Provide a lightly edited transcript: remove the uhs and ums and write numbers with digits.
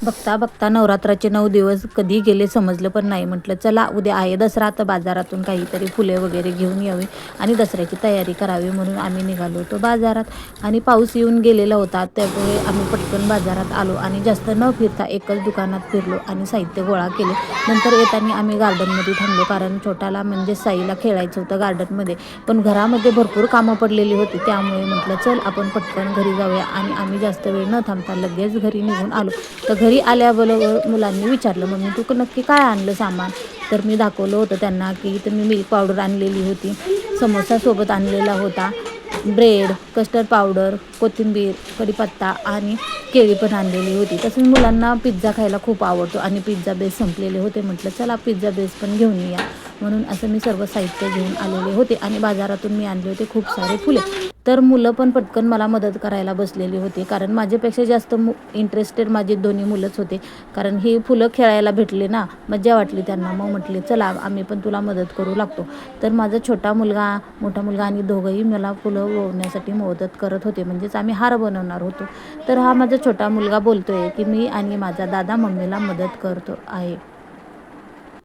बघता बघता नवरात्राचे 9 दिवस कधी गेले समजलं पण नाही. म्हटलं चला उद्या आहे दसरा, तर बाजारातून काहीतरी फुले वगैरे घेऊन यावी आणि दसऱ्याची तयारी करावी म्हणून आम्ही निघालो होतो बाजारात आणि पाऊस येऊन गेलेला होता. त्यामुळे आम्ही पटकन बाजारात आलो आणि जास्त न फिरता एकच दुकानात फिरलो आणि साहित्य गोळा केले. नंतर येताना आम्ही गार्डनमध्ये थांबलो, कारण छोटाला म्हणजे साईला खेळायचं होतं गार्डनमध्ये. पण घरामध्ये भरपूर कामं पडलेली होती, त्यामुळे म्हटलं चल आपण पटकन घरी जाऊया आणि आम्ही जास्त वेळ न थांबता लगेच घरी निघून आलो. तर घरी आल्याबरोबर मुलांनी विचारलं, मम्मी तू नक्की काय आणलं सामान? तर मी दाखवलं होतं त्यांना की इथं मी मिल्क पावडर आणलेली होती, समोसासोबत आणलेला होता, ब्रेड, कस्टर्ड पावडर, कोथिंबीर, कढीपत्ता आणि केळी पण आणलेली होती. तसंच मुलांना पिझ्झा खायला खूप आवडतो आणि पिझ्झा बेस संपलेले होते. म्हटलं चला पिझ्झा बेस पण घेऊन या, म्हणून असं मी सर्व साहित्य घेऊन आलेले होते. आणि बाजारातून मी आणले होते खूप सारे फुले. तर मुलं पण पटकन मला मदत करायला बसलेली होती, कारण माझ्यापेक्षा जास्त इंटरेस्टेड माझे दोन्ही मुलंच होते. कारण ही फुलं खेळायला भेटले ना, मज्जा वाटली त्यांना. मग म्हटले चला आम्ही पण तुला मदत करू लागतो. तर माझा छोटा मुलगा, मोठा मुलगा आणि दोघंही मला फुलं ववण्यासाठी मदत करत होते, म्हणजेच आम्ही हार बनवणार होतो. तर हा माझा छोटा मुलगा बोलतोय की मी आणि माझा दादा मम्मीला मदत करतो आहे.